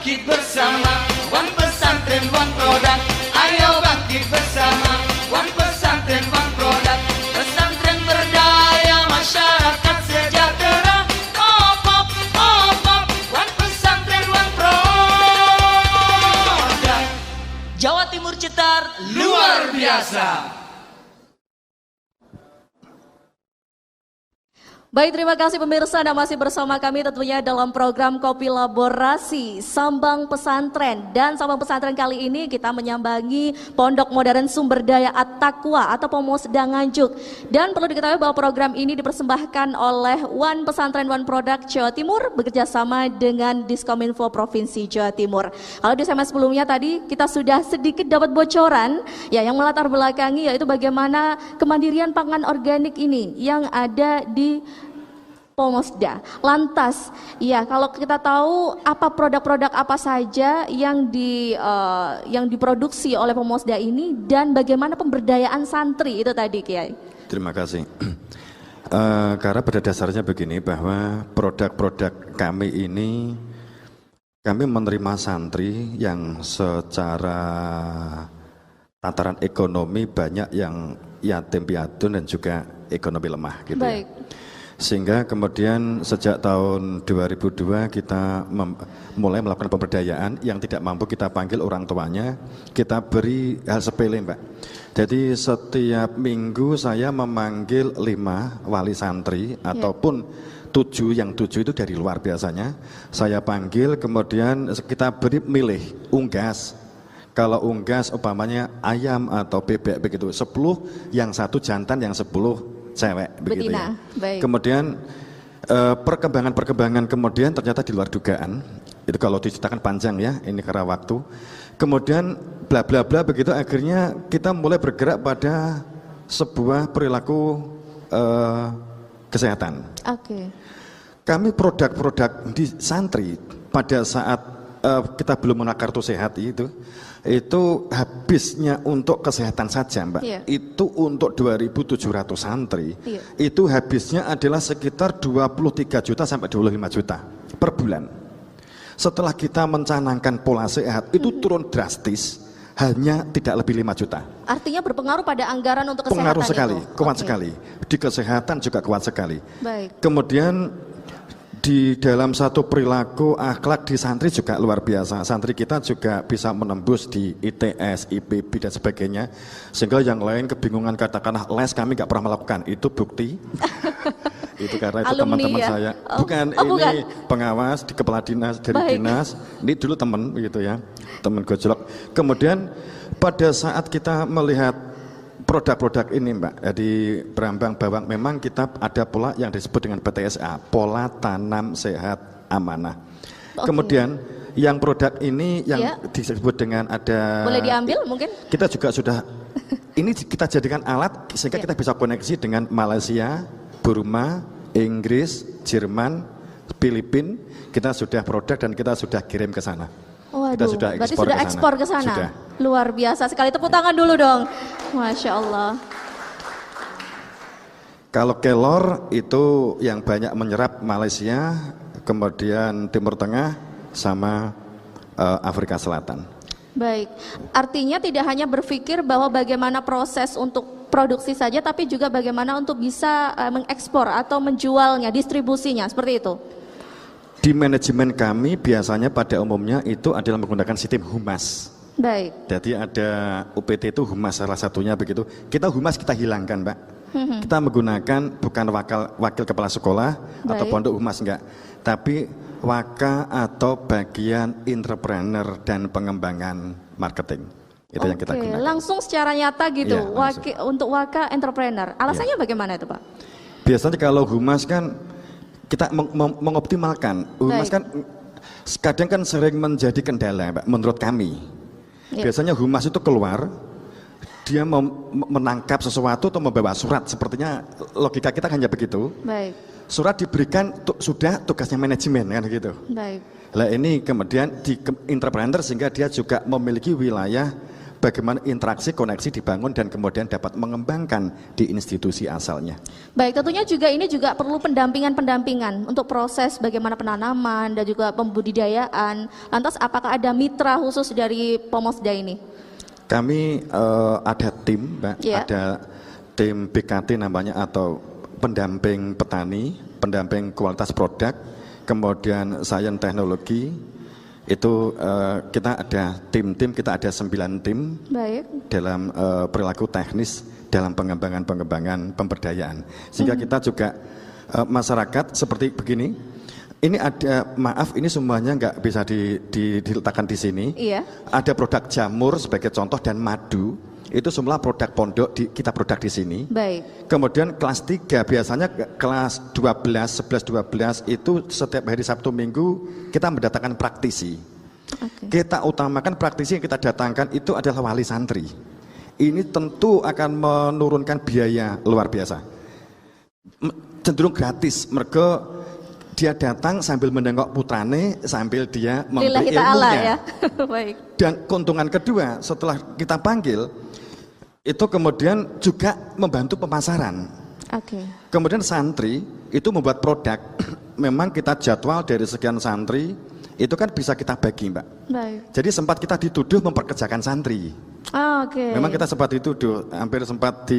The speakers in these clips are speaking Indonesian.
bangkit bersama, One Pesantren One Produk. Ayo bangkit bersama, One Pesantren One Produk. Pesantren berdaya, masyarakat sejahtera. Op, One Pesantren One Produk. Jawa Timur Cetar luar biasa. Baik, terima kasih pemirsa, Anda masih bersama kami tentunya dalam program Kopi Laborasi Sambang Pesantren. Dan Sambang Pesantren kali ini kita menyambangi Pondok Modern Sumber Daya At-Taqwa atau Pomosda Nganjuk. Dan perlu diketahui bahwa program ini dipersembahkan oleh One Pesantren One Product Jawa Timur bekerjasama dengan Diskominfo Provinsi Jawa Timur. Kalau di segmen sebelumnya tadi kita sudah sedikit dapat bocoran ya yang melatar belakangi yaitu bagaimana kemandirian pangan organik ini yang ada di Pomosda. Lantas, ya kalau kita tahu apa produk-produk apa saja yang diproduksi oleh Pomosda ini dan bagaimana pemberdayaan santri itu tadi, Kiai. Terima kasih. Karena pada dasarnya begini bahwa produk-produk kami ini kami menerima santri yang secara tataran ekonomi banyak yang yatim piatu dan juga ekonomi lemah gitu. Baik. Sehingga kemudian sejak tahun 2002 kita mulai melakukan pemberdayaan. Yang tidak mampu kita panggil orang tuanya, kita beri hal sepele, Mbak. Jadi setiap minggu saya memanggil 5 wali santri ataupun 7, yang 7 itu dari luar biasanya. Saya panggil kemudian kita beri milih unggas. Kalau unggas umpamanya ayam atau bebek begitu, 10, yang 1 jantan, yang 10 cewek begitu ya. Baik. Kemudian perkembangan kemudian ternyata di luar dugaan. Itu kalau diceritakan panjang ya, ini karena waktu. Kemudian bla bla bla begitu, akhirnya kita mulai bergerak pada sebuah perilaku kesehatan. Oke. Kami produk-produk di santri pada saat kita belum mengenal kartu sehat itu habisnya untuk kesehatan saja, Mbak. Iya. Itu untuk 2.700 santri. Iya. Itu habisnya adalah sekitar 23 juta sampai 25 juta per bulan. Setelah kita mencanangkan pola sehat itu turun drastis, hanya tidak lebih 5 juta. Artinya berpengaruh pada anggaran untuk kesehatan. Pengaruh sekali, itu. kuat sekali. Di kesehatan juga kuat sekali. Baik. Kemudian di dalam satu perilaku akhlak di santri juga luar biasa. Santri kita juga bisa menembus di ITS, IPB dan sebagainya. Sehingga yang lain kebingungan katakanlah les kami nggak pernah melakukan. Itu bukti. Itu karena itu teman-teman ya? saya. Bukan, ini pengawas di kepala dinas, dari dinas. Ini dulu teman begitu ya. Teman gojlok. Kemudian pada saat kita melihat produk-produk ini, Mbak, jadi Brambang Bawang, memang kita ada pola yang disebut dengan PTSA, pola tanam sehat amanah. Kemudian yang produk ini yang disebut dengan ada, boleh diambil mungkin? Kita juga sudah, ini kita jadikan alat sehingga kita bisa koneksi dengan Malaysia, Burma, Inggris, Jerman, Filipina. Kita sudah produk dan kita sudah kirim ke sana. Waduh, kita berarti sudah ekspor ke sana. Sudah. Luar biasa sekali, tepuk tangan dulu dong. Masya Allah. Kalau kelor itu yang banyak menyerap Malaysia, kemudian Timur Tengah sama Afrika Selatan. Baik, artinya tidak hanya berpikir bahwa bagaimana proses untuk produksi saja, tapi juga bagaimana untuk bisa mengekspor atau menjualnya, distribusinya, seperti itu. Di manajemen kami biasanya pada umumnya itu adalah menggunakan sistem humas. Baik. Jadi ada UPT itu humas salah satunya begitu. Kita humas kita hilangkan, Mbak. Kita menggunakan bukan wakil kepala sekolah atau pondok humas enggak, tapi waka atau bagian entrepreneur dan pengembangan marketing. Itu yang kita gunakan. Langsung secara nyata gitu, Ya, untuk waka entrepreneur. Alasannya bagaimana itu, Pak? Biasanya kalau humas kan kita mengoptimalkan. Humas kan kadang kan sering menjadi kendala, Mbak, menurut kami. Biasanya humas itu keluar, dia menangkap sesuatu atau membawa surat, sepertinya logika kita hanya begitu. Baik. Surat diberikan sudah tugasnya manajemen kan gitu. Baik. Lah ini kemudian di entrepreneur sehingga dia juga memiliki wilayah bagaimana interaksi, koneksi dibangun dan kemudian dapat mengembangkan di institusi asalnya. Baik, tentunya juga ini juga perlu pendampingan untuk proses bagaimana penanaman dan juga pembudidayaan. Lantas apakah ada mitra khusus dari Pomosda ini? Kami ada tim, Mbak, ada tim BKT namanya atau pendamping petani, pendamping kualitas produk, kemudian sains teknologi. Itu kita ada tim-tim, kita ada 9 tim. Baik. Dalam perilaku teknis dalam pengembangan pemberdayaan. Sehingga kita juga masyarakat seperti begini. Ini ada, maaf ini semuanya nggak bisa diletakkan di sini. Iya. Ada produk jamur sebagai contoh dan madu. Itu semua produk pondok kita produk di sini. Baik. Kemudian kelas 3 biasanya kelas 12, 11, 12 itu setiap hari Sabtu Minggu kita mendatangkan praktisi. Okay. Kita utamakan praktisi yang kita datangkan itu adalah wali santri. Ini tentu akan menurunkan biaya luar biasa. Cenderung gratis, mereka dia datang sambil menengok putrane, sambil dia memberi ilmunya. Ya. Baik. Dan keuntungan kedua setelah kita panggil, itu kemudian juga membantu pemasaran. Okay. Kemudian santri itu membuat produk. Memang kita jadwal dari sekian santri itu kan bisa kita bagi, Mbak. Baik. Jadi sempat kita dituduh memperkerjakan santri. Okay. Memang kita sempat dituduh, hampir sempat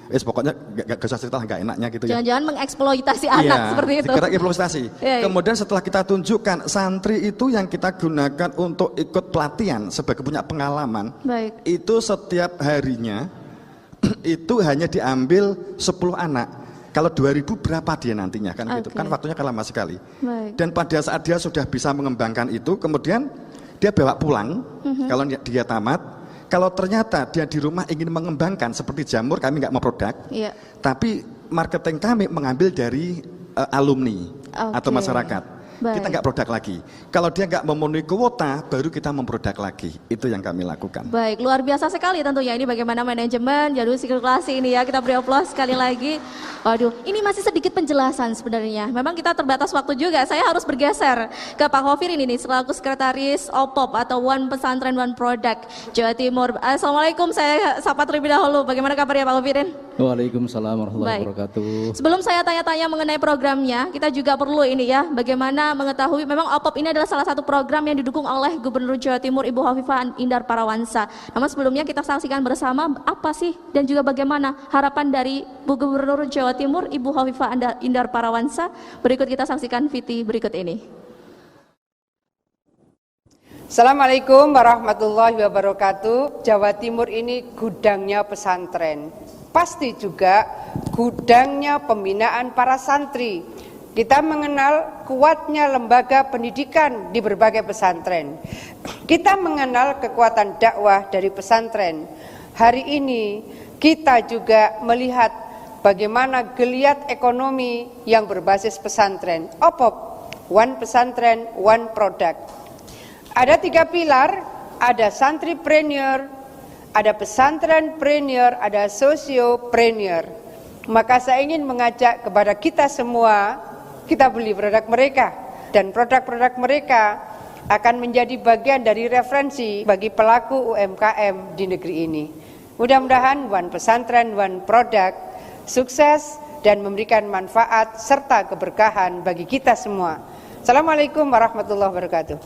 pokoknya gak usah cerita, gak enaknya gitu. Jangan-jangan mengeksploitasi anak seperti itu. Dikira eksploitasi. Kemudian setelah kita tunjukkan santri itu yang kita gunakan untuk ikut pelatihan sebagai punya pengalaman. Baik. Itu setiap harinya itu hanya diambil 10 anak. Kalau 2.000 berapa dia nantinya kan gitu. Kan waktunya kan lama sekali. Baik. Dan pada saat dia sudah bisa mengembangkan itu, kemudian dia bawa pulang. Kalau dia tamat. Kalau ternyata dia di rumah ingin mengembangkan seperti jamur, kami nggak mau produk, tapi marketing kami mengambil dari alumni atau masyarakat. Baik. Kita nggak produk lagi. Kalau dia nggak memenuhi kuota, baru kita memproduk lagi. Itu yang kami lakukan. Baik, luar biasa sekali tentunya ini bagaimana manajemen jadwal sirkulasi ini ya. Kita beri aplaus sekali lagi. Waduh, ini masih sedikit penjelasan sebenarnya. Memang kita terbatas waktu juga. Saya harus bergeser ke Pak Khofirin ini selaku sekretaris OPOP atau One Pesantren One Product Jawa Timur. Assalamualaikum, saya sapa terlebih dahulu. Bagaimana kabarnya Pak Khofirin? Waalaikumsalam warahmatullahi wabarakatuh. Sebelum saya tanya-tanya mengenai programnya, kita juga perlu ini ya, bagaimana mengetahui memang OPOP ini adalah salah satu program yang didukung oleh Gubernur Jawa Timur Ibu Hovifah Indar Parawansa. Namun sebelumnya kita saksikan bersama apa sih dan juga bagaimana harapan dari Bu Gubernur Jawa Timur Ibu Hovifah Indar Parawansa. Berikut kita saksikan VT berikut ini. Assalamualaikum warahmatullahi wabarakatuh. Jawa Timur ini gudangnya pesantren, pasti juga gudangnya pembinaan para santri. Kita mengenal kuatnya lembaga pendidikan di berbagai pesantren. Kita mengenal kekuatan dakwah dari pesantren. Hari ini kita juga melihat bagaimana geliat ekonomi yang berbasis pesantren. OPOP, One Pesantren, One Product. Ada 3 pilar, ada santripreneur, ada pesantrenpreneur, ada sosiopreneur. Maka saya ingin mengajak kepada kita semua, kita beli produk mereka, dan produk-produk mereka akan menjadi bagian dari referensi bagi pelaku UMKM di negeri ini. Mudah-mudahan One Pesantren, One Product sukses dan memberikan manfaat serta keberkahan bagi kita semua. Assalamualaikum warahmatullahi wabarakatuh.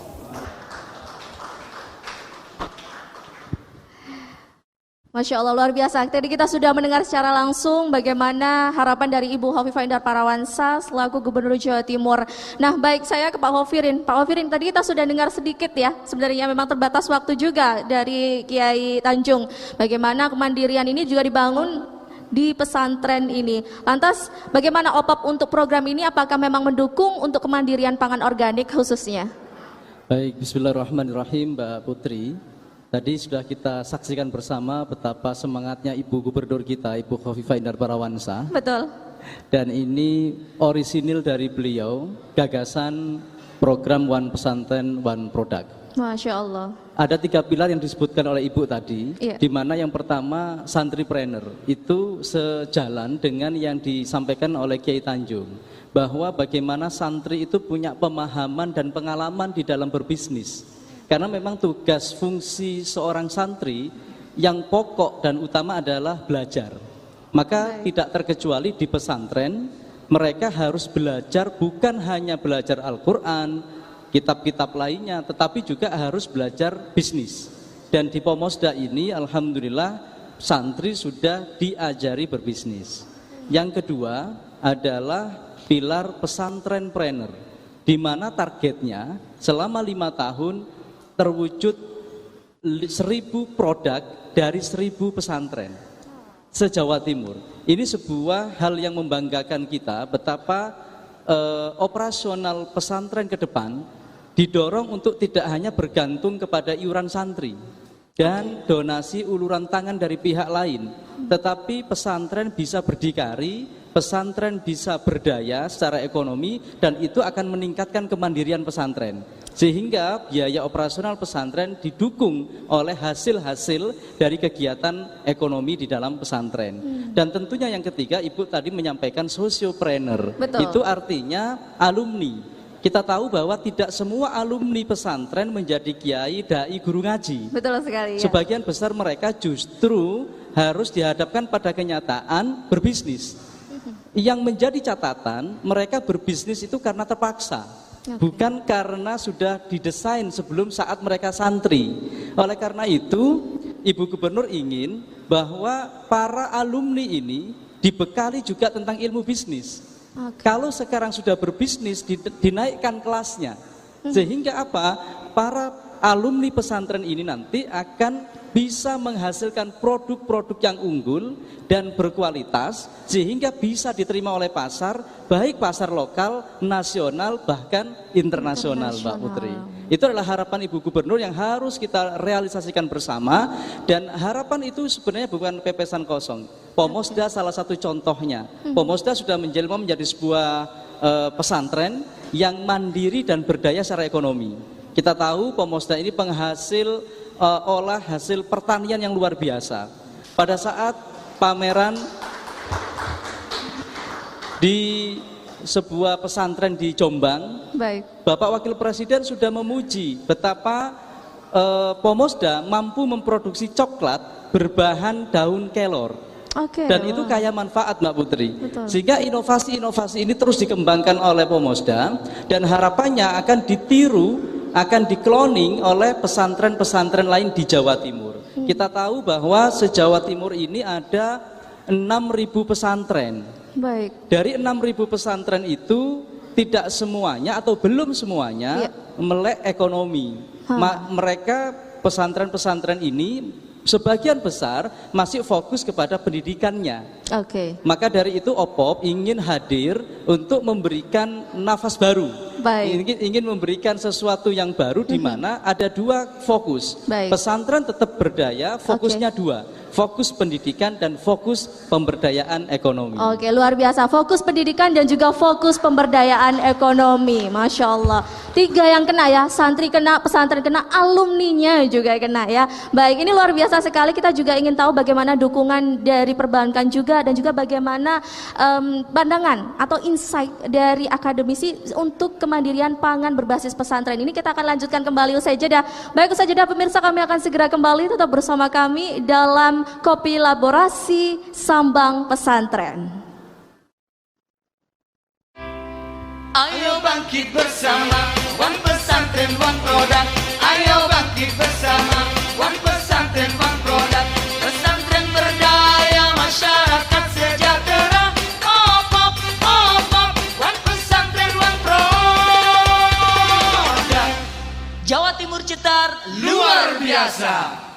Masya Allah, luar biasa. Tadi kita sudah mendengar secara langsung bagaimana harapan dari Ibu Hovifah Indar Parawansa selaku Gubernur Jawa Timur. Nah baik, saya ke Pak Khofirin. Pak Khofirin, tadi kita sudah dengar sedikit ya, sebenarnya memang terbatas waktu juga dari Kiai Tanjung. Bagaimana kemandirian ini juga dibangun di pesantren ini. Lantas bagaimana OPOP untuk program ini, apakah memang mendukung untuk kemandirian pangan organik khususnya? Baik, bismillahirrahmanirrahim Mbak Putri. Tadi sudah kita saksikan bersama betapa semangatnya Ibu Gubernur kita, Ibu Hovifah Indar Parawansa. Betul. Dan ini orisinil dari beliau, gagasan program One Pesantren One Product. Masya Allah. Ada 3 pilar yang disebutkan oleh Ibu tadi, di mana yang pertama santripreneur. Itu sejalan dengan yang disampaikan oleh Kiai Tanjung, bahwa bagaimana santri itu punya pemahaman dan pengalaman di dalam berbisnis. Karena memang tugas fungsi seorang santri yang pokok dan utama adalah belajar. Maka tidak terkecuali di pesantren, mereka harus belajar bukan hanya belajar Al-Quran, kitab-kitab lainnya, tetapi juga harus belajar bisnis. Dan di Pomosda ini alhamdulillah santri sudah diajari berbisnis. Yang kedua adalah pilar pesantrenpreneur, di mana targetnya selama 5 tahun terwujud 1.000 produk dari 1.000 pesantren se-Jawa Timur. Ini sebuah hal yang membanggakan kita, betapa operasional pesantren ke depan didorong untuk tidak hanya bergantung kepada iuran santri dan donasi uluran tangan dari pihak lain, tetapi pesantren bisa berdikari, pesantren bisa berdaya secara ekonomi, dan itu akan meningkatkan kemandirian pesantren. Sehingga biaya operasional pesantren didukung oleh hasil-hasil dari kegiatan ekonomi di dalam pesantren. Dan tentunya yang ketiga, Ibu tadi menyampaikan sosiopreneur. Itu artinya alumni. Kita tahu bahwa tidak semua alumni pesantren menjadi kiai, dai, guru ngaji. Betul sekali. Ya. Sebagian besar mereka justru harus dihadapkan pada kenyataan berbisnis. Yang menjadi catatan, mereka berbisnis itu karena terpaksa. Bukan karena sudah didesain sebelum saat mereka santri. Oleh karena itu, Ibu Gubernur ingin bahwa para alumni ini dibekali juga tentang ilmu bisnis. Kalau sekarang sudah berbisnis, dinaikkan kelasnya. Sehingga apa? Para alumni pesantren ini nanti akan bisa menghasilkan produk-produk yang unggul dan berkualitas, sehingga bisa diterima oleh pasar, baik pasar lokal, nasional, bahkan internasional, Mbak Putri. Itu adalah harapan Ibu Gubernur yang harus kita realisasikan bersama, dan harapan itu sebenarnya bukan pepesan kosong. Pomosda salah satu contohnya. Pomosda sudah menjelma menjadi sebuah pesantren yang mandiri dan berdaya secara ekonomi. Kita tahu Pomosda ini penghasil olah hasil pertanian yang luar biasa. Pada saat pameran di sebuah pesantren di Jombang, Bapak Wakil Presiden sudah memuji betapa Pomosda mampu memproduksi coklat berbahan daun kelor. Dan itu kaya manfaat, Mbak Putri. Sehingga inovasi-inovasi ini terus dikembangkan oleh Pomosda, dan harapannya akan ditiru, akan dikloning oleh pesantren-pesantren lain di Jawa Timur. Kita tahu bahwa se-Jawa Timur ini ada 6.000 pesantren. Dari 6.000 pesantren itu tidak semuanya atau belum semuanya melek ekonomi. Mereka pesantren-pesantren ini sebagian besar masih fokus kepada pendidikannya. Maka dari itu OPOP ingin hadir untuk memberikan nafas baru. Ingin memberikan sesuatu yang baru, di mana ada dua fokus. Pesantren tetap berdaya, fokusnya dua. Fokus pendidikan dan fokus pemberdayaan ekonomi. Luar biasa. Fokus pendidikan dan juga fokus pemberdayaan ekonomi. Masya Allah. 3 yang kena ya, santri kena, pesantren kena, alumninya juga kena ya. Baik, ini luar biasa sekali. Kita juga ingin tahu bagaimana dukungan dari perbankan juga, dan juga bagaimana pandangan atau insight dari akademisi untuk kemandirian pangan berbasis pesantren. Ini kita akan lanjutkan kembali usai jeda. Baik, usai jeda pemirsa, kami akan segera kembali, tetap bersama kami dalam Kopi Laborasi Sambang Pesantren. Ayo bangkit bersama, One Pesantren One Produk. Ayo bangkit bersama, One Pesantren One Produk. Pesantren berdaya, masyarakat sejahtera. Opop, opop, One Pesantren One Produk. Jawa Timur cetar luar biasa.